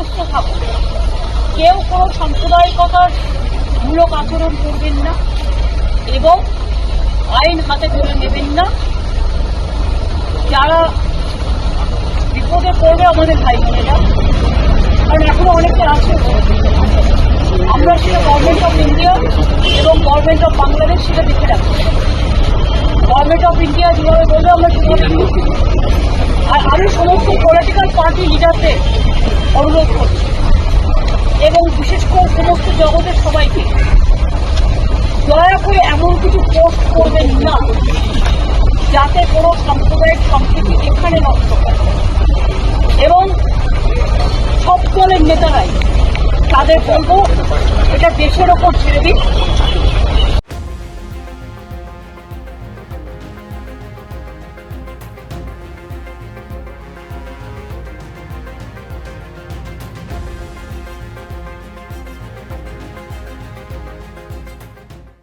সুস্থ থাকুন। কেউ কোনো সাম্প্রদায়িকতার মূলক আচরণ করবেন না এবং আইন হাতে তুলে নেবেন না। যারা বিপদে পড়বে আমাদের ভাই বোনেরা, কারণ এখনো অনেকে আছে, আমরা সেটা গভর্নমেন্ট অফ ইন্ডিয়া এবং গভর্নমেন্ট অফ বাংলাদেশ সেটা দেখে রাখছি। গভর্নমেন্ট অফ ইন্ডিয়া যেভাবে বলবে আমরা সেভাবে। আর আমি সমস্ত পলিটিক্যাল পার্টি লিডারদের অনুরোধ করছি এবং বিশেষ করে সমস্ত জগতের সবাইকে, দয়া করে এমন কিছু পোস্ট করবেন না যাতে কোনো সাম্প্রদায়িক সম্প্রীতি এখানে নষ্ট হয়। এবং সব দলের নেতারাই তাদের বলবো এটা দেশের ওপর ছেড়ে দিন।